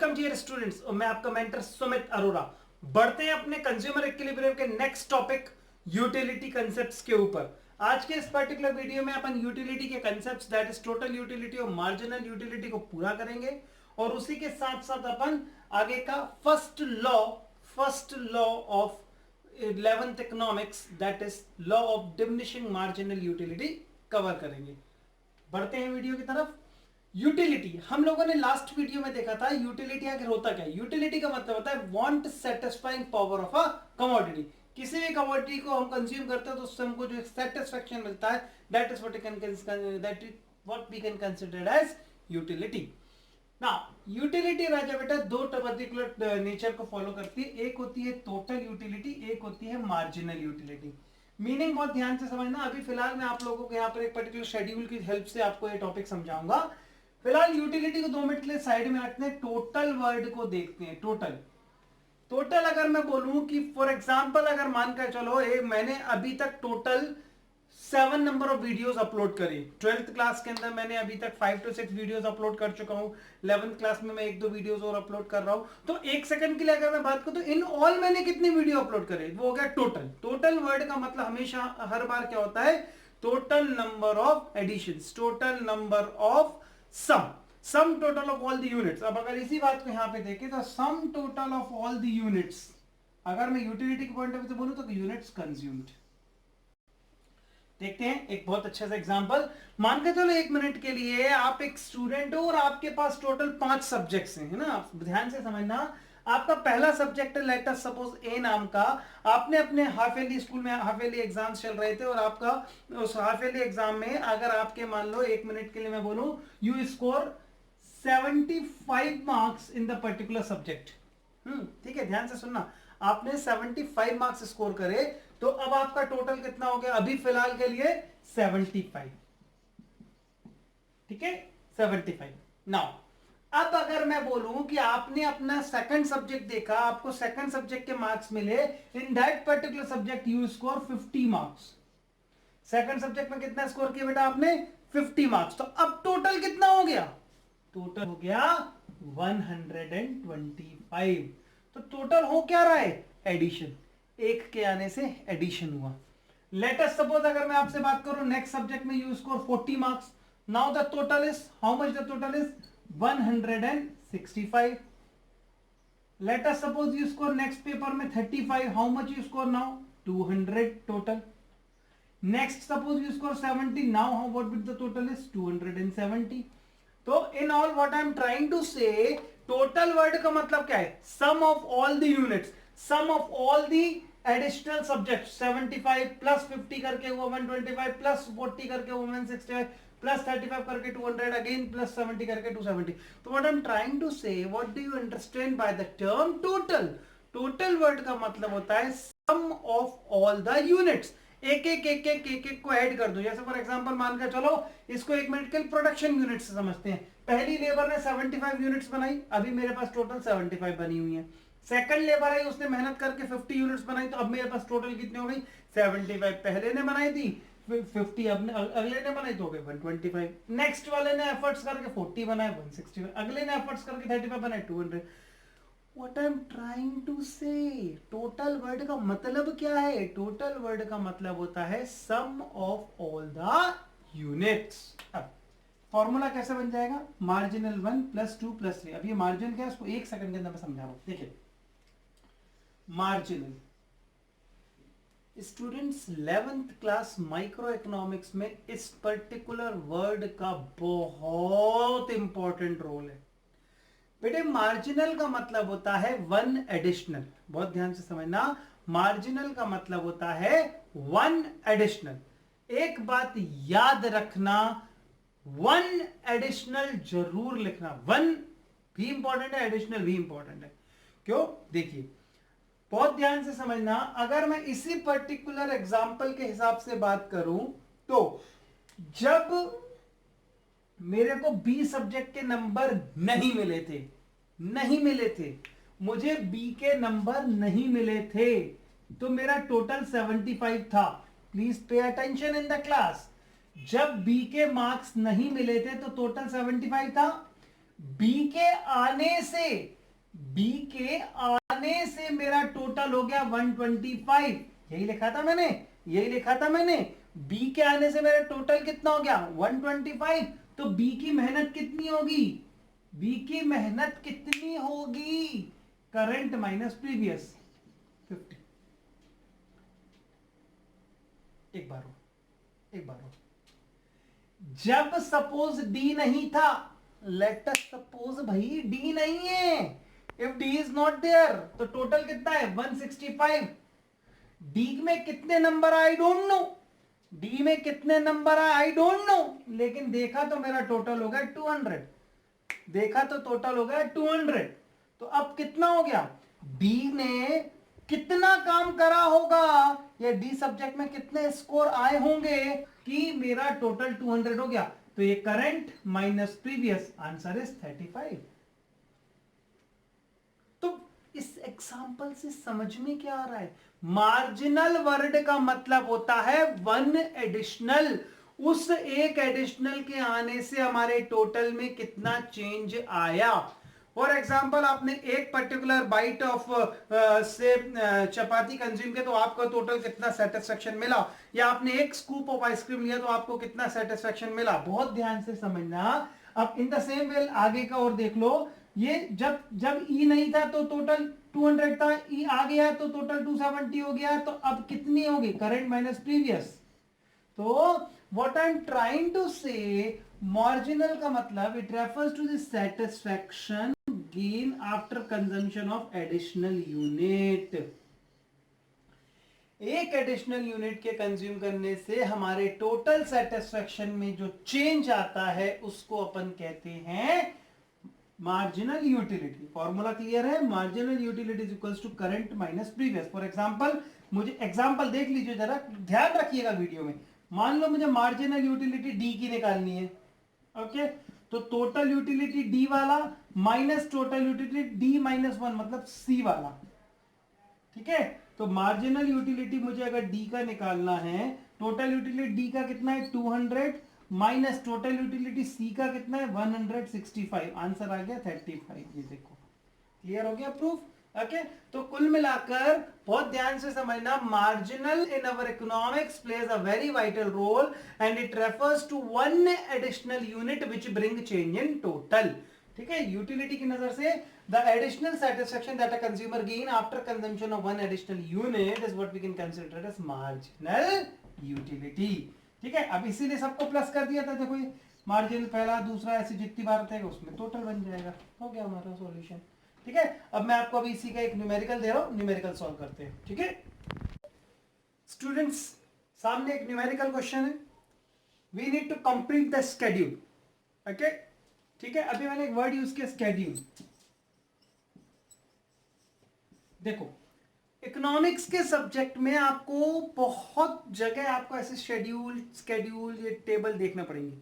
Welcome dear students, मैं आपका mentor Sumit Arora. बढ़ते हैं अपने कंज्यूमर इक्विलिब्रियम के नेक्स्ट टॉपिक यूटिलिटी कंसेप्ट्स के ऊपर। आज के इस पर्टिकुलर वीडियो में अपन यूटिलिटी के concepts that is total utility और मार्जिनल यूटिलिटी को पूरा करेंगे और उसी के साथ साथ अपन आगे का first law of 11th economics that is law of diminishing marginal utility cover करेंगे। बढ़ते हैं वीडियो की तरफ। यूटिलिटी हम लोगों ने लास्ट वीडियो में देखा था। यूटिलिटी आखिर होता क्या है? यूटिलिटी का मतलब होता है want satisfying power of a commodity. किसी भी कमोडिटी को हम कंज्यूम करते हैं तो उससे हमको जो सेटिस्फेक्शन मिलता है that is what we can consider as utility. Now utility राजा बेटा दो पर्टिकुलर नेचर को फॉलो करती है। एक होती है टोटल यूटिलिटी, एक होती है मार्जिनल यूटिलिटी। मीनिंग बहुत ध्यान से समझना। अभी फिलहाल मैं आप लोगों को यहाँ पर एक पर्टिकुलर शेड्यूल की हेल्प से आपको ये टॉपिक समझाऊंगा। फिलहाल यूटिलिटी को 2 मिनट के लिए साइड में रखते हैं, टोटल वर्ड को देखते हैं। टोटल अगर मैं बोलूं कि फॉर एग्जांपल अगर मानकर चलो मैंने अभी तक total 7 number of videos upload करी। 12th क्लास के अंदर मैंने अभी तक 5 to 6 वीडियोस अपलोड कर चुका हूं। 11th क्लास में मैं 1-2 वीडियोस और अपलोड कर रहा हूं। तो एक सेकंड के लिए अगर मैं बात करूं तो इन ऑल मैंने कितनी वीडियो अपलोड करे, वो हो गया टोटल। टोटल वर्ड का मतलब हमेशा हर बार क्या होता है? Total number of additions, total number of sum total of all the units. अब अगर इसी बात को यहां पे देखें तो sum total of all the units, अगर मैं यूटिलिटी के पॉइंट ऑफ व्यू से बोलूं तो यूनिट्स कंज्यूम्ड। देखते हैं एक बहुत अच्छा सा एग्जांपल। मान के चलो 1 मिनट के लिए आप एक स्टूडेंट हो और आपके पास टोटल 5 सब्जेक्ट्स हैं, है ना? आप ध्यान से समझना। आपका पहला सब्जेक्ट है लेट अस सपोज ए नाम का। आपने अपने हाफ ईयरली स्कूल में हाफ ईयरली एग्जाम्स चल रहे थे और आपका उस हाफ ईयरली एग्जाम में अगर आपके मान लो 1 मिनट के लिए मैं बोलूं you score 75 marks in the particular subject. ठीक है, ध्यान से सुनना। आपने 75 मार्क्स स्कोर करे तो अब आपका टोटल कितना हो गया अभी फिलहाल के लिए? 75। ठीक है, 75। नाउ अब अगर मैं बोलूं कि आपने अपना सेकंड सब्जेक्ट देखा, आपको सेकंड सब्जेक्ट के मार्क्स मिले, in that particular subject you score 50 marks. Second subject में कितना स्कोर किया बेटा आपने? 50 मार्क्स। तो अब टोटल कितना हो गया? टोटल हो गया 125। तो टोटल हो क्या रहा है? एडिशन। एक के आने से एडिशन हुआ। लेट अस सपोज अगर मैं आपसे बात करूं नेक्स्ट सब्जेक्ट में you score 40 marks. Now the total is how much? The total is 165. Let us suppose you score next paper में 35. How much you score now? 200 total. Next suppose you score 70. Now how what will the total is? 270. तो in all what I am trying to say, total word का मतलब क्या है? Sum of all the units, sum of all the additional subjects. 75 plus 50 करके हुआ 125 plus 40 करके हुआ 165 plus 35 करके 200 अगेन प्लस 70 करके 270। तो what I am trying to say, what do you understand by the term total? Total word का मतलब होता है sum of all the units. एक को ऐड कर दो। जैसे फॉर एग्जांपल मानकर चलो इसको 1 मिनट के लिए प्रोडक्शन यूनिट से समझते हैं। पहली लेबर ने 75 यूनिट्स बनाई, अभी मेरे पास टोटल 75 बनी हुई है। सेकंड लेबर आई, उसने मेहनत करके 50 यूनिट्स बनाई, तो अब मेरे पास टोटल कितनी हो गई? 75 पहले ने बनाई थी, 50 अगले ने बनाई तो हो गए 125। नेक्स्ट वाले ने एफर्ट्स करके 40 बनाए 160, अगले ने एफर्ट्स करके 35 बनाए 200। What I am trying to say, total word का मतलब क्या है? टोटल वर्ड का मतलब होता है sum of all the units. अब फॉर्मूला कैसे बन जाएगा? मार्जिनल 1 + 2 + 3। अब ये मार्जिन क्या है उसको 1 सेकंड के अंदर मैं समझा रहा हूं। देखिए marginal students 11th class micro economics में इस पर्टिकुलर वर्ड का बहुत इंपॉर्टेंट रोल है बेटे। मार्जिनल का मतलब होता है 1 एडिशनल। बहुत ध्यान से समझना, मार्जिनल का मतलब होता है 1 एडिशनल। एक बात याद रखना, 1 एडिशनल जरूर लिखना। 1 भी इंपॉर्टेंट है, एडिशनल भी इंपॉर्टेंट है। क्यों? देखिए बहुत ध्यान से समझना। अगर मैं इसी पर्टिकुलर एग्जाम्पल के हिसाब से बात करूं तो जब मेरे को बी सब्जेक्ट के नंबर नहीं मिले थे, मुझे बी के नंबर नहीं मिले थे, तो मेरा टोटल 75 था। Please pay attention in the class. जब बी के मार्क्स नहीं मिले थे तो टोटल 75 था। बी के आने से बी के आने से मेरा टोटल हो गया 125। यही लिखा था मैंने, यही लिखा था मैंने। बी के आने से मेरा टोटल कितना हो गया 125। तो बी की मेहनत कितनी होगी, बी की मेहनत कितनी होगी, करंट माइनस प्रीवियस 50। एक बार हो, एक बार हो। जब सपोज डी नहीं था, लेट अस सपोज भाई डी नहीं है, if D is not there तो टोटल कितना है 165। डी में कितने number I don't know, D में कितने नंबर आए आई डोंट नो, लेकिन देखा तो मेरा टोटल हो गया 200। देखा तो टोटल हो गया 200। तो अब कितना हो गया, डी ने कितना काम करा होगा, या डी सब्जेक्ट में कितने स्कोर आए होंगे कि मेरा टोटल 200 हो गया। तो ये current minus previous, answer is 35। तो इस एग्जांपल से समझ में क्या आ रहा है, मार्जिनल वर्ड का मतलब होता है वन एडिशनल। उस एक एडिशनल के आने से हमारे टोटल में कितना चेंज आया। फॉर एग्जाम्पल आपने एक पर्टिकुलर बाइट ऑफ से चपाती कंज्यूम किया तो आपको टोटल कितना सेटिस्फेक्शन मिला, या आपने एक स्कूप ऑफ आइसक्रीम लिया तो आपको कितना सेटिस्फेक्शन मिला। बहुत ध्यान से समझना। अब इन द सेम वे आगे का और देख लो, ये जब जब ई नहीं था तो टोटल 200 था, ई आ गया तो टोटल 270 हो गया। तो अब कितनी होगी, करंट माइनस प्रीवियस। तो what I am trying to say, marginal का मतलब it refers to the satisfaction gain after consumption of additional unit. एक एडिशनल यूनिट के कंज्यूम करने से हमारे टोटल सेटिस्फेक्शन में जो चेंज आता है उसको अपन कहते हैं मार्जिनल यूटिलिटी। फॉर्मूला क्लियर है, marginal utility is equals to current minus previous. For example, मुझे एग्जांपल देख लीजिए जरा, ध्यान रखिएगा वीडियो में। मान लो मुझे मार्जिनल यूटिलिटी डी की निकालनी है, ओके। तो टोटल यूटिलिटी डी वाला minus total utility D minus 1 मतलब सी वाला, ठीक है। तो मार्जिनल यूटिलिटी मुझे अगर डी का निकालना है, टोटल यूटिलिटी डी का कितना है 200 माइनस टोटल यूटिलिटी सी का कितना है 165, आंसर आ गया 35। ये देखो क्लियर हो गया प्रूफ, ओके। तो कुल मिलाकर बहुत ध्यान से समझना, marginal in our economics plays a very vital role and it refers to one additional unit which bring change in total. ठीक है, यूटिलिटी की नजर से the additional satisfaction that a consumer gain after consumption of one additional unit is what we can consider as marginal utility. ठीक है, अब इसीलिए सबको प्लस कर दिया था। देखो ये मार्जिन पहला दूसरा ऐसे जितनी बार होता है उसमें टोटल बन जाएगा। हो गया हमारा सॉल्यूशन। ठीक है, अब मैं आपको अभी इसी का एक न्यूमेरिकल दे रहा हूं, न्यूमेरिकल सॉल्व करते हैं। ठीक है स्टूडेंट्स, सामने एक न्यूमेरिकल क्वेश्चन है, we need to complete the schedule. Okay, ठीक है, अभी मैंने एक वर्ड यूज किया स्केड्यूल। देखो इकोनॉमिक्स के सब्जेक्ट में आपको बहुत जगह आपको ऐसे शेड्यूल स्केड्यूल ये टेबल देखना पड़ेंगे।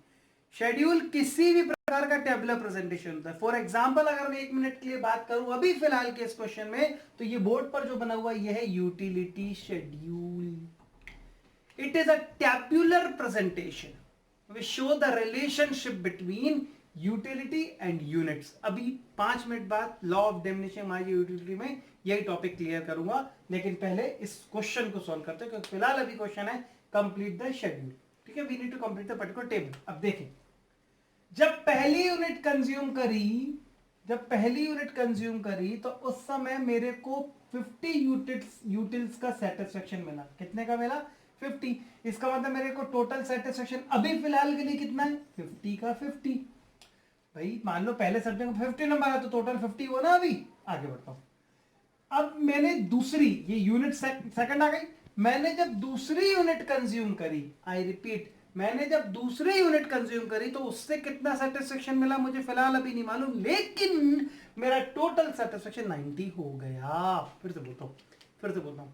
शेड्यूल किसी भी प्रकार का टेबुलर प्रेजेंटेशन होता है। फॉर एग्जांपल अगर मैं 1 मिनट के लिए बात करूं अभी फिलहाल के इस क्वेश्चन में, तो ये बोर्ड पर जो बना हुआ ये है utility schedule. It is a tabular presentation which show the relationship between utility and units. अभी 5 मिनट बाद law of diminishing margin utility में यही टॉपिक क्लियर करूंगा, लेकिन पहले इस क्वेश्चन को सॉल्व करते हैं क्योंकि फिलहाल अभी क्वेश्चन है कंप्लीट द शेड्यूल। ठीक है, we need to complete the particular table. अब देखें, जब पहली यूनिट कंज्यूम करी तो उस समय मेरे को 50 यूटिल्स का सेटिस्फेक्शन मिला। कितने का मिला 50। इसका मतलब मेरे को टोटल सेटिस्फेक्शन अभी फिलहाल के लिए कितना है 50 का 50। भाई मान लो पहले सब्जेक्ट में 50 नंबर है तो टोटल 50 हुआ ना। अभी आगे बढ़ता हूं। अब मैंने दूसरी, ये यूनिट सेकंड आ गई, मैंने जब दूसरी यूनिट कंज्यूम करी, आई रिपीट, मैंने जब दूसरी यूनिट कंज्यूम करी तो उससे कितना सेटिस्फेक्शन मिला मुझे फिलहाल अभी नहीं मालूम, लेकिन मेरा टोटल सेटिस्फेक्शन 90 हो गया। फिर से बोलता हूं,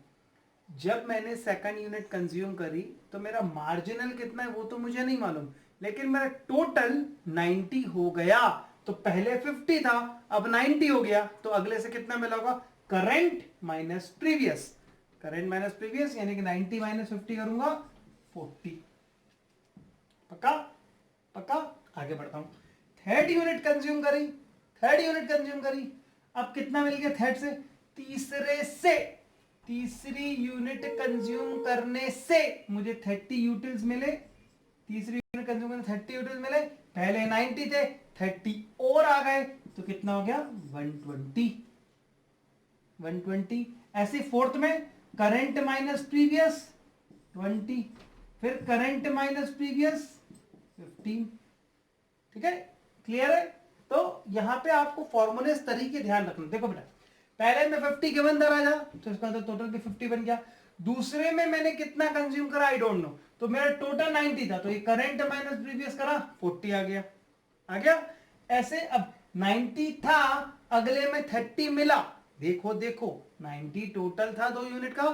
जब मैंने सेकंड यूनिट कंज्यूम करी तो मेरा मार्जिनल कितना है वो तो मुझे नहीं मालूम, लेकिन मेरा टोटल 90 हो गया। तो पहले 50 था, अब 90 हो गया, तो अगले से कितना मिला होगा current minus previous. Current minus previous यानी कि 90 माइनस 50 करूंगा 40। पक्का? आगे बढ़ता हूं। थर्ड यूनिट कंज्यूम करी, थर्ड यूनिट कंज्यूम करी। अब कितना मिल गया थर्ड से, तीसरे से, तीसरी यूनिट कंज्यूम करने से मुझे 30 यूटिल्स मिले, तीसरी यूनिट कंज्यूम करने 30 यूटिल्स मिले। पहले 90 थे, 30 और आ गए तो कितना हो गया 120, 120। ऐसे फोर्थ में करंट माइनस प्रीवियस 20, फिर करंट माइनस प्रीवियस 15। ठीक है, क्लियर है। तो यहां पे आपको फॉर्मूले इस तरीके ध्यान रखना। देखो बेटा, पहले में 50 गिवन था राजा, तो इसका तो टोटल भी 50 बन गया। दूसरे में मैंने कितना कंज्यूम करा आई डोंट नो, तो मेरा टोटल 90 था, तो ये करंट माइनस प्रीवियस करा 40 आ गया, आ गया। ऐसे अब 90 था, अगले में 30 मिला, देखो देखो 90 टोटल था 2 यूनिट का,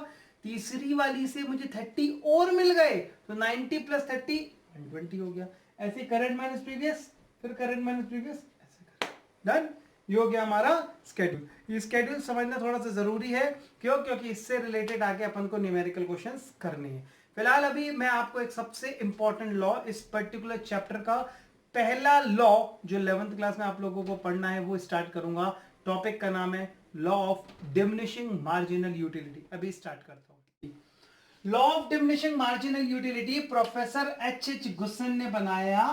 तीसरी वाली से मुझे 30 और मिल गए, तो 90 प्लस 30 120 हो गया। ऐसे करंट माइनस प्रीवियस, फिर करंट माइनस प्रीवियस, ऐसे डन। ये हो गया हमारा स्केड्यूल। ये स्केड्यूल समझना थोड़ा सा जरूरी है, क्यों? क्योंकि इससे रिलेटेड आगे अपन को न्यूमेरिकल क्वेश्चंस करने हैं। फिलहाल अभी मैं आपको एक सबसे इंपॉर्टेंट लॉ, इस पर्टिकुलर चैप्टर का पहला लॉ जो 11th क्लास में आप लोगों को पढ़ना है वो स्टार्ट करूंगा। टॉपिक का नाम है law of diminishing marginal utility. अभी स्टार्ट करता हूं। Law of diminishing marginal utility professor H Gossen ने बनाया।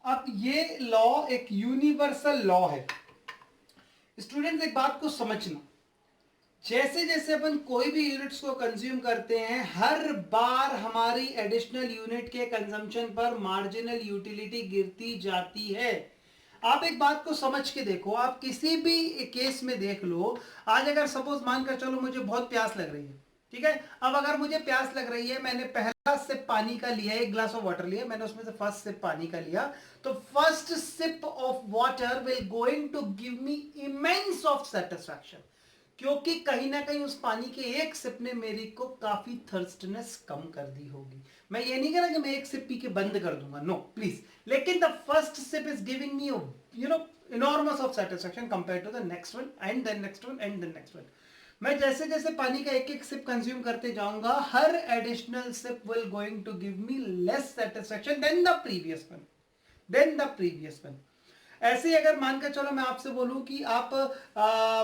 अब ये लॉ एक यूनिवर्सल लॉ है। स्टूडेंट्स एक बात को समझना, जैसे जैसे अपन कोई भी यूनिट्स को कंज्यूम करते हैं, हर बार हमारी एडिशनल यूनिट के कंजम्पशन पर मार्जिनल यूटिलिटी गिरती जाती है। आप एक बात को समझ के देखो, आप किसी भी केस में देख लो। आज अगर सपोज मानकर चलो मुझे बहुत प्यास लग रही है, ठीक है। अब अगर मुझे प्यास लग रही है, मैंने पहला सिप पानी का लिया, एक ग्लास ऑफ वाटर लिया, मैंने उसमें से फर्स्ट सिप पानी का लिया, तो first sip of water will going to give me immense of satisfaction, क्योंकि कहीं ना कहीं उस पानी के एक सिप ने मेरी को काफी थर्स्टनेस कम कर दी होगी। मैं ये नहीं कह रहा कि मैं एक सिप पी के बंद कर दूंगा, नो प्लीज, लेकिन the first sip is giving me enormous of satisfaction compared to the next one and then next one and then next one. मैं जैसे जैसे पानी का एक एक सिप कंज्यूम करते जाऊंगा, हर additional sip will going to give me less satisfaction than the previous one, then the previous one. ऐसे ही अगर मानकर चलो मैं आपसे बोलूं कि आप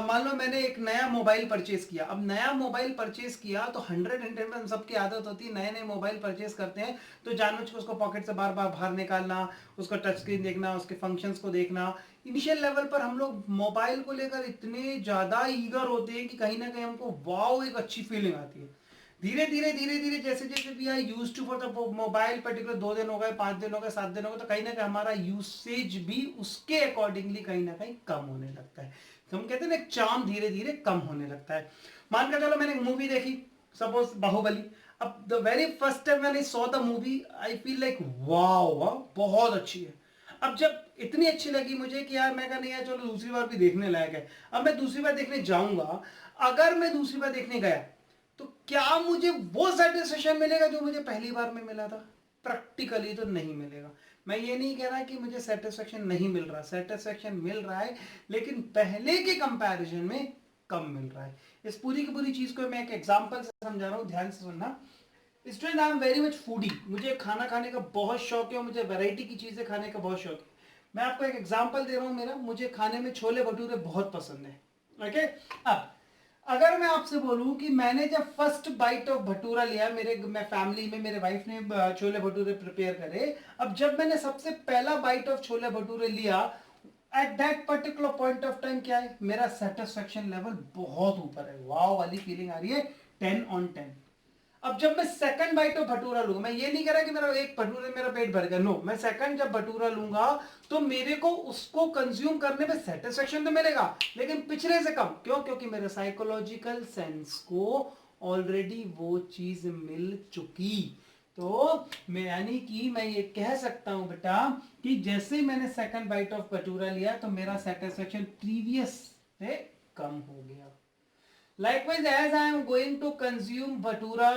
मान लो मैंने एक नया मोबाइल परचेज किया। अब नया मोबाइल परचेज किया तो 100 सबकी आदत होती है, नए नए मोबाइल परचेज करते हैं तो जानबूझ के उसको पॉकेट से बार बार बाहर निकालना, उसका टच स्क्रीन देखना, उसके फंक्शंस को देखना। इनिशियल लेवल पर हम लोग मोबाइल को लेकर इतने ज्यादा ईगर होते हैं कि कहीं ना कहीं हमको वाव एक अच्छी फीलिंग आती है। धीरे धीरे जैसे जैसे we are used to for the mobile, particular 2 दिन हो गए, 5 दिन हो गए, 7 दिन हो गए, तो कहीं ना कहीं हमारा यूसेज भी उसके अकॉर्डिंगली कहीं ना कहीं कम होने लगता है। तो हम कहते हैं ना एक चार्म धीरे धीरे कम होने लगता है। मानकर चलो मैंने एक मूवी देखी, सपोज बाहुबली। अब the very first time when I saw the movie I feel like wow, बहुत अच्छी है। अब जब इतनी अच्छी लगी मुझे कि यार मैं कहा नहीं यार चलो दूसरी बार भी देखने लायक है। अब मैं दूसरी बार देखने जाऊंगा, अगर मैं दूसरी बार देखने गया तो क्या मुझे वो सेटिस्फेक्शन मिलेगा जो मुझे पहली बार में मिला था? प्रैक्टिकली तो नहीं मिलेगा। मैं ये नहीं कह रहा कि मुझे सेटिस्फेक्शन नहीं मिल रहा, सेटिस्फेक्शन मिल रहा है, लेकिन पहले के कंपैरिजन में कम मिल रहा है। इस पूरी की पूरी चीज को मैं एक एग्जांपल से समझा रहा हूं, ध्यान से सुनना। Student I am very much foodie, मुझे खाना खाने का बहुत शौक है और मुझे वैरायटी की चीजें खाने का बहुत शौक है। मैं आपको एक एग्जांपल दे रहा हूं मेरा, मुझे खाने में छोले भटूरे बहुत पसंद है। ओके, अब अगर मैं आपसे बोलूं कि मैंने जब फर्स्ट बाइट ऑफ भटूरा लिया, मैं फैमिली में मेरे वाइफ ने छोले भटूरे प्रिपेयर करे, अब जब मैंने सबसे पहला बाइट ऑफ छोले भटूरे लिया, at that particular point of time क्या है, मेरा सेटिस्फेक्शन लेवल बहुत ऊपर है, वाव वाली फीलिंग आ रही है, 10 on 10। अब जब मैं सेकंड बाइट ऑफ भटूरा लूंगा, मैं ये नहीं कह रहा कि मेरा एक भटूरे मेरा पेट भर गया, नो, मैं सेकंड जब भटूरा लूंगा तो मेरे को उसको कंज्यूम करने में सेटिस्फेक्शन तो मिलेगा, लेकिन पिछले से कम। क्यों? क्योंकि मेरे साइकोलॉजिकल सेंस को ऑलरेडी वो चीज मिल चुकी। तो मैं यानी कि मैं ये कह सकता हूं बेटा कि जैसे मैंने सेकंड बाइट ऑफ भटूरा लिया तो मेरा सेटिस्फेक्शन प्रीवियस से कम हो गया। Likewise, as I am going to consume bhatura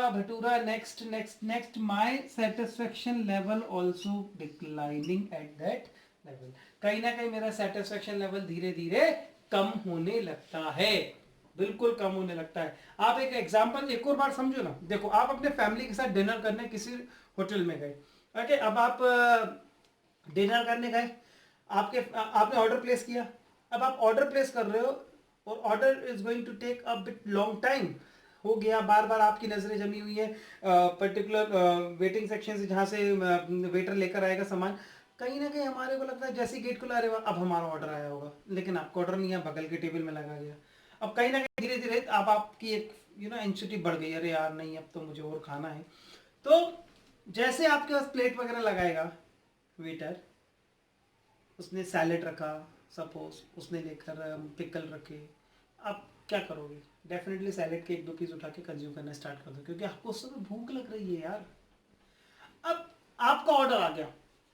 next, my satisfaction level also declining at that level. कहीं ना कहीं मेरा satisfaction level धीरे धीरे कम होने लगता है, बिल्कुल कम होने लगता है। आप एक एग्जांपल एक और बार समझो ना। देखो, आप अपने फैमिली के साथ डिनर करने किसी होटल में गए, ओके, अब आप डिनर करने गए, आपने ऑर्डर प्लेस किया, अब आप ऑर्डर प्लेस कर रहे हो और order is going to take a bit long time. हो गया, बार बार आपकी नजरें जमी हुई है पर्टिकुलर वेटिंग सेक्शन से, जहां से वेटर लेकर आएगा सामान। कहीं ना कहीं हमारे को लगता है जैसे गेट खुला, अरे अब हमारा ऑर्डर आया होगा, लेकिन आपका ऑर्डर नहीं है, बगल के टेबल में लगा गया। अब कहीं ना कहीं धीरे धीरे अब आपकी एक एंसिटी बढ़ गई, अरे यार नहीं अब तो मुझे और खाना है। तो जैसे आपके पास प्लेट वगैरह लगाएगा वेटर, उसने सैलेड रखा, सपोज उसने लेकर पिकल रखे, आप क्या करोगे? डेफिनेटली सैलेड के एक दो पीस उठा के कंज्यूम करना स्टार्ट कर दो, क्योंकि आपको उस समय भूख लग रही है यार। अब आपका ऑर्डर आ गया,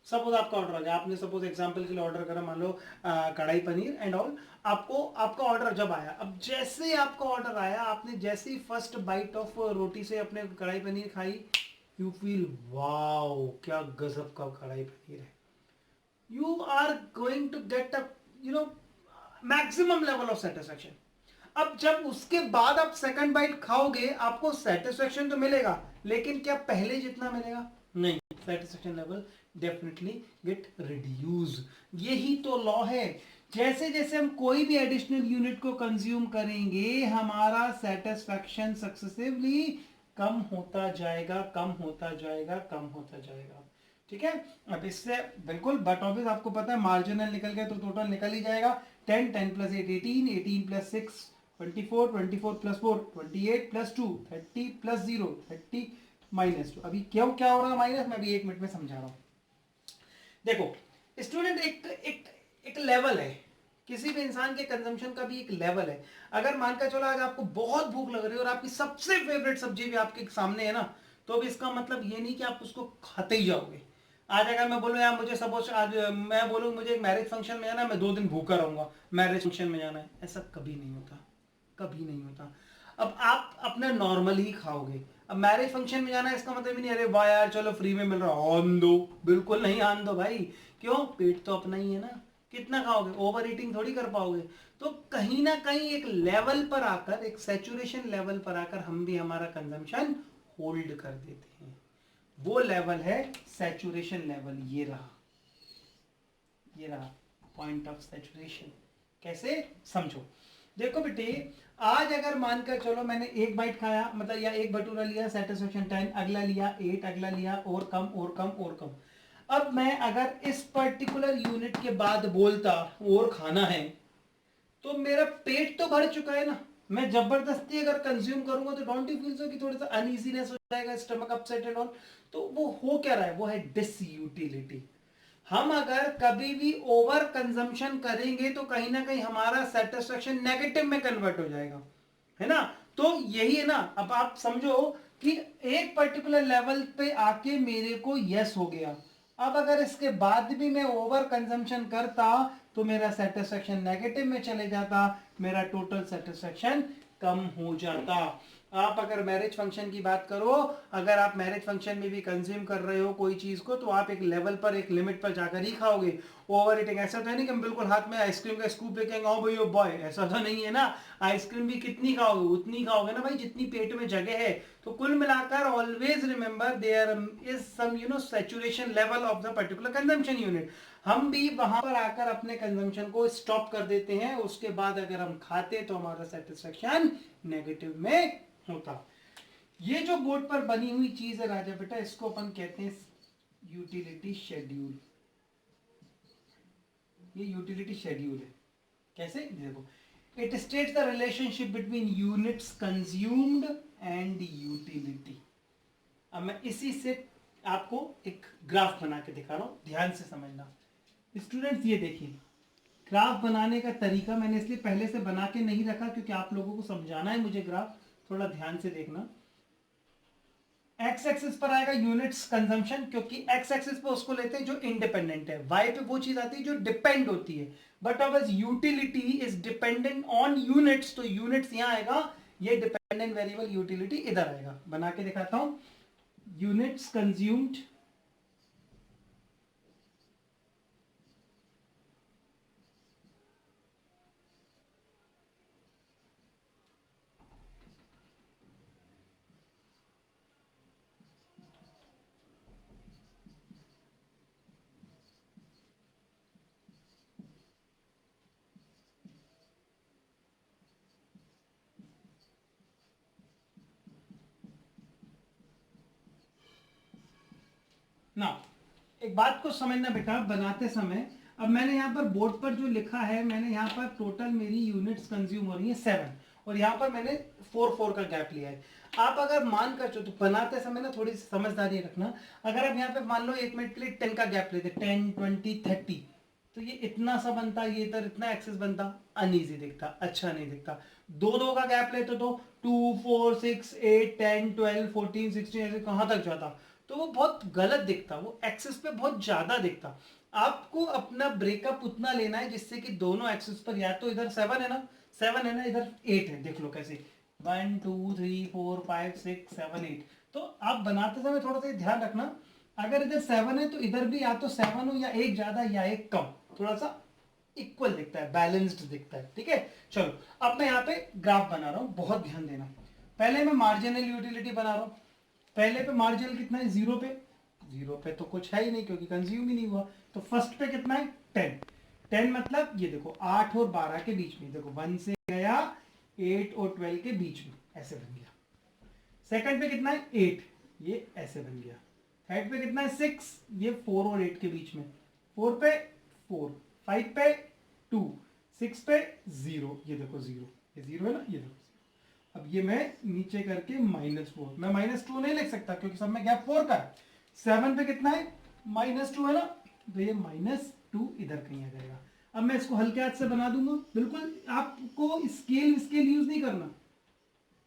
सपोज आपका ऑर्डर आ गया, आपने सपोज एग्जांपल के लिए ऑर्डर करा, मान लो कढ़ाई पनीर एंड ऑल। आपको आपका ऑर्डर जब आया, अब जैसे आपका ऑर्डर आया, आपने जैसे ही फर्स्ट बाइट ऑफ रोटी से अपने कढ़ाई पनीर खाई, यू फील वाओ क्या गजब का कढ़ाई पनीर है। you are going to get a maximum level of satisfaction. अब जब उसके बाद आप सेकंड बाइट खाओगे, आपको सेटिस्फेक्शन तो मिलेगा, लेकिन क्या पहले जितना मिलेगा? नहीं, satisfaction level definitely get reduce. यही तो लॉ है, जैसे जैसे हम कोई भी एडिशनल यूनिट को कंज्यूम करेंगे, हमारा सेटिस्फेक्शन सक्सेसिवली कम होता जाएगा, कम होता जाएगा, कम होता जाएगा। ठीक है, अब इससे बिल्कुल बट ऑफिस आपको पता है मार्जिनल निकल गया तो टोटल निकल ही जाएगा। 10, 10 plus 8 18, 18 plus 6 24, 24 plus 4 28 plus 2 30 plus 0 30 minus 2। अभी क्यों क्या हो रहा है माइनस, मैं अभी 1 मिनट में समझा रहा हूं। देखो स्टूडेंट, एक एक एक लेवल है, किसी भी इंसान के कंजम्पशन का भी एक लेवल है। अगर मानकर चलो आज आपको बहुत भूख लग रही है और आपकी सबसे फेवरेट सब्जी भी आपके सामने है ना, तो भी इसका मतलब ये नहीं कि आप उसको खाते ही जाओगे। आज अगर मैं बोलूँ यार मुझे सपोज आज मैं बोलूँ मुझे एक मैरिज फंक्शन में जाना है, मैं 2 दिन भूखा रहूंगा, मैरिज फंक्शन में जाना है, ऐसा कभी नहीं होता, कभी नहीं होता। अब आप अपना नॉर्मल ही खाओगे। अब मैरिज फंक्शन में जाना है, इसका मतलब ही नहीं अरे वाह यार चलो फ्री में मिल रहा है आन दो, बिल्कुल नहीं आन दो भाई। क्यों? पेट तो अपना ही है ना, कितना खाओगे? ओवर ईटिंग थोड़ी कर पाओगे। तो कहीं ना कहीं एक लेवल पर आकर, एक सैचुरेशन लेवल पर आकर हम भी हमारा कंजम्पशन होल्ड कर देते हैं। वो लेवल है सैचुरेशन लेवल, ये रहा, ये रहा पॉइंट ऑफ सैचुरेशन। कैसे समझो, देखो बेटे, आज अगर मानकर चलो मैंने एक बाइट खाया, मतलब या एक भटूरा लिया, सेटिस्फेक्शन 10, अगला लिया 8, अगला लिया और कम और कम और कम। अब मैं अगर इस पर्टिकुलर यूनिट के बाद बोलता और खाना है, तो मेरा पेट तो भर चुका है ना। मैं जबरदस्ती अगर कंज्यूम करूंगा तो डोंट यू फील सो कि थोड़ा सा अनईजीनेस हो जाएगा, स्टमक अपसेट एंड ऑल। तो वो हो क्या रहा है, वो है डिसयूटिलिटी। हम अगर कभी भी ओवर कंजम्पशन करेंगे तो कहीं ना कहीं हमारा सेटिस्फेक्शन नेगेटिव में कन्वर्ट हो जाएगा, है ना। तो यही है ना, अब आप समझो कि एक पर्टिकुलर लेवल पे आके मेरे को यस हो गया, अब अगर इसके बाद भी मैं ओवर कंजम्पशन करता तो मेरा सेटिस्फेक्शन नेगेटिव में चले जाता, मेरा टोटल सेटिस्फेक्शन कम हो जाता। आप अगर मैरिज फंक्शन की बात करो, अगर आप मैरिज फंक्शन में भी कंज्यूम कर रहे हो कोई चीज को, तो आप एक लेवल पर, एक लिमिट पर जाकर ही खाओगे। ओवर ईटिंग ऐसा तो है नहीं कि हम बिल्कुल हाथ में आइसक्रीम का स्कूप लेके आओ भाई ओ बॉय, ऐसा तो नहीं है ना। आइसक्रीम भी कितनी खाओगे, उतनी खाओगे ना भाई जितनी पेट में जगह है। तो कुल मिलाकर always remember there is some saturation level of the particular consumption unit. हम भी वहां पर आकर अपने कंजम्पशन को स्टॉप कर देते हैं, उसके बाद अगर हम खाते तो हमारा सेटिस्फेक्शन नेगेटिव में होता। ये जो बोर्ड पर बनी हुई चीज है राजा बेटा, इसको अपन कहते हैं यूटिलिटी शेड्यूल। ये यूटिलिटी शेड्यूल है। कैसे? देखो, it states the relationship between units consumed and utility. अब मैं इसी से आपको एक ग्राफ बना के दिखा रहा हूं, ध्यान से समझना स्टूडेंट्स। ये देखिए, ग्राफ बनाने का तरीका मैंने इसलिए पहले से बना के नहीं रखा क्योंकि आप लोगों को समझाना है मुझे ग्राफ, थोड़ा ध्यान से देखना। एक्स एक्सिस पर आएगा यूनिट्स कंजम्पशन, क्योंकि एक्स एक्सिस पे उसको लेते हैं जो इंडिपेंडेंट है, वाई पे वो चीज आती है जो डिपेंड होती है। बट अब utility is dependent on units, तो यूनिट्स यहां आएगा, ये डिपेंडेंट वेरिएबल यूटिलिटी इधर आएगा। बना के दिखाता हूं, यूनिट्स कंज्यूम्ड ना एक बात को समझना बेटा बनाते समय, अब मैंने यहाँ पर बोर्ड पर जो लिखा है, मैंने यहाँ पर टोटल मेरी यूनिट्स कंज्यूम हो रही है 7 और यहाँ पर मैंने 4 का गैप लिया है। आप अगर मान कर चलो तो बनाते समय ना थोड़ी सी समझदारी रखना। अगर आप यहाँ पे मान लो 1 मिनट के लिए 10 का गैप लेते, 10, 20, 30, तो ये इतना सा बनता, ये इधर इतना एक्सेस बनता, अनईजी दिखता, अच्छा नहीं दिखता। 2 का गैप लेते तो 2, 4, 6, 8, 10, 12, 14, 16 ऐसे कहाँ तक जाता, तो वो बहुत गलत दिखता, वो एक्सेस पे बहुत ज्यादा दिखता। आपको अपना ब्रेकअप उतना लेना है जिससे कि दोनों एक्सेस पर या तो इधर 7 है ना, 7 है ना, इधर 8 है, देख लो कैसे 1, 2, 3, 4, 5, 6, 7, 8। तो आप बनाते समय थोड़ा सा ध्यान रखना, अगर इधर 7 है तो इधर भी या तो 7 हो, या एक ज्यादा या एक कम, थोड़ा सा इक्वल दिखता है, बैलेंस्ड दिखता है। ठीक है, चलो अब मैं यहाँ पे ग्राफ बना रहा हूँ, बहुत ध्यान देना। पहले मैं मार्जिनल यूटिलिटी बना रहा हूँ। पहले पे मार्जिनल कितना है, 0 पे, 0 पे तो कुछ है ही नहीं क्योंकि कंज्यूम ही नहीं हुआ। तो फर्स्ट पे कितना है, 10, 10 मतलब ये देखो 8 और 12 के बीच में, देखो 1 से गया 8 और 12 के बीच में, ऐसे बन गया। सेकंड पे कितना है, 8, ये ऐसे बन गया। थर्ड पे कितना है, 6, ये 4 और 8 के बीच में। 4 पे 4, 5 पे 2, 6 पे 0, ये देखो 0, ये 0 है ना, ये देखो। अब ये मैं नीचे करके -4, मैं -2 नहीं लिख सकता क्योंकि सब में गैप 4 का है। 7 पे कितना है, -2 है ना, तो ये -2 इधर कहीं आ जाएगा। अब मैं इसको हल्के हाथ से बना दूंगा, बिल्कुल आपको स्केल यूज नहीं करना।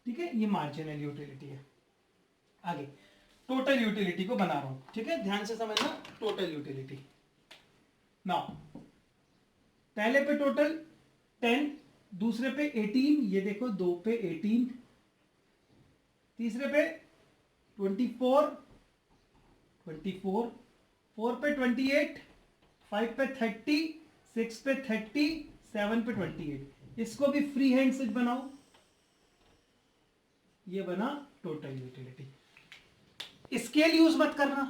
ठीक है, ये मार्जिनल यूटिलिटी है। आगे टोटल यूटिलिटी को बना रहा हूं, ठीक है, ध्यान से समझना। टोटल यूटिलिटी नाउ, पहले पे टोटल 10, दूसरे पे 18, ये देखो 2 पे 18, तीसरे पे 24, 4 पे 28, 5 पे 30, 6 पे 30, 7 पे 28। इसको भी फ्री हैंड से बनाओ, ये बना टोटल यूटिलिटी। स्केल यूज मत करना,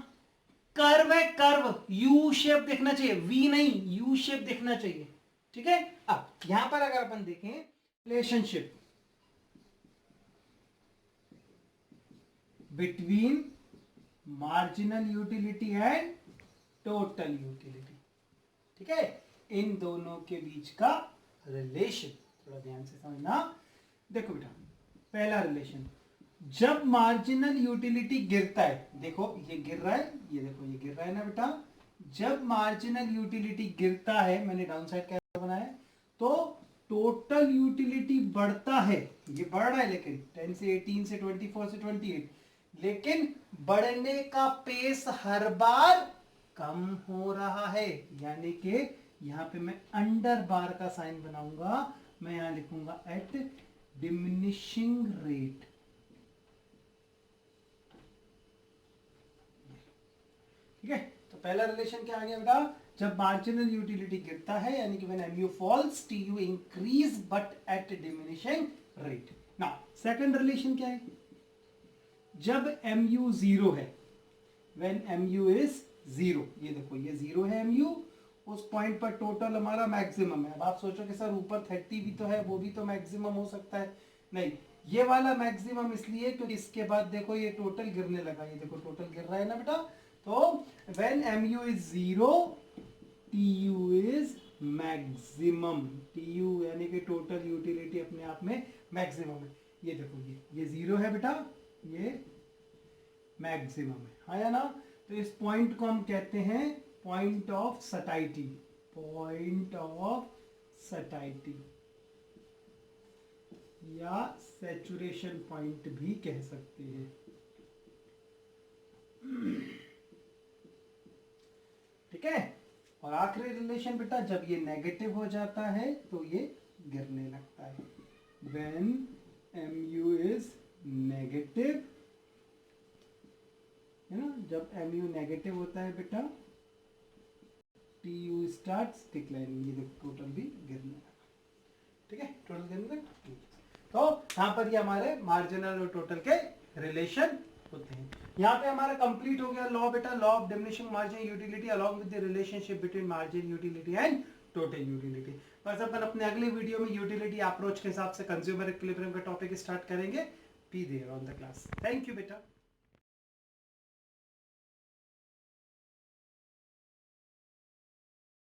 कर्व है, कर्व यू शेप देखना चाहिए, वी नहीं, यू शेप देखना चाहिए। ठीक है, अब यहां पर अगर अपन देखें relationship between marginal utility and total utility, ठीक है, इन दोनों के बीच का रिलेशन थोड़ा ध्यान से समझना। देखो बेटा, पहला रिलेशन, जब मार्जिनल यूटिलिटी गिरता है, देखो ये गिर रहा है, ये देखो ये गिर रहा है ना बेटा, जब मार्जिनल यूटिलिटी गिरता है, मैंने डाउन साइड कैसे बनाया, तो टोटल यूटिलिटी बढ़ता है, ये बढ़ रहा है, लेकिन 10 से 18 से 24 से 28, लेकिन बढ़ने का पेस हर बार कम हो रहा है। यानी कि यहां पे मैं अंडर बार का साइन बनाऊंगा, मैं यहां लिखूंगा एट डिमिनिशिंग रेट। ठीक है, तो पहला रिलेशन क्या आ गया बेटा, जब मार्जिनल यूटिलिटी गिरता है, यानी कि when MU falls TU increase but at diminishing rate. Now second relation क्या है, जब mu 0 है, व्हेन mu इज 0, ये देखो ये 0 है mu, उस पॉइंट पर टोटल हमारा मैक्सिमम है। अब आप सोचो कि सर ऊपर 30 भी तो है, वो भी तो मैक्सिमम हो सकता है, नहीं, ये वाला मैक्सिमम इसलिए क्योंकि इसके बाद देखो ये टोटल गिरने लगा, ये देखो टोटल गिर रहा है ना बेटा। तो when mu is 0 tu is maximum, tu यानी कि टोटल यूटिलिटी अपने आप में मैक्सिमम है। ये देखो ये 0 है बेटा, ये मैक्सिमम है, हाँ या ना। तो इस पॉइंट को हम कहते हैं point of satiety, point of satiety या सैचुरेशन पॉइंट भी कह सकते हैं। ठीक है, और आखिरी रिलेशन बेटा, जब ये नेगेटिव हो जाता है तो ये गिरने लगता है। व्हेन mu इज नेगेटिव, है ना, जब mu नेगेटिव होता है बेटा, tu स्टार्ट्स डिक्लाइनिंग, ये देखो टोटल भी गिरने लगा। ठीक है, टोटल गिरने लगा। तो यहाँ पर ये हमारे मार्जिनल और टोटल के रिलेशन होते हैं। यहाँ पे हमारा कंप्लीट हो गया लॉ बेटा, law of diminishing margin utility along with the relationship between margin utility and total utility. बस अपन अपने अगले वीडियो में यूटिलिटी अप्रोच के हिसाब से कंज्यूमर इक्विलिब्रियम का टॉपिक स्टार्ट करेंगे। Be there on the class. Thank you बेटा।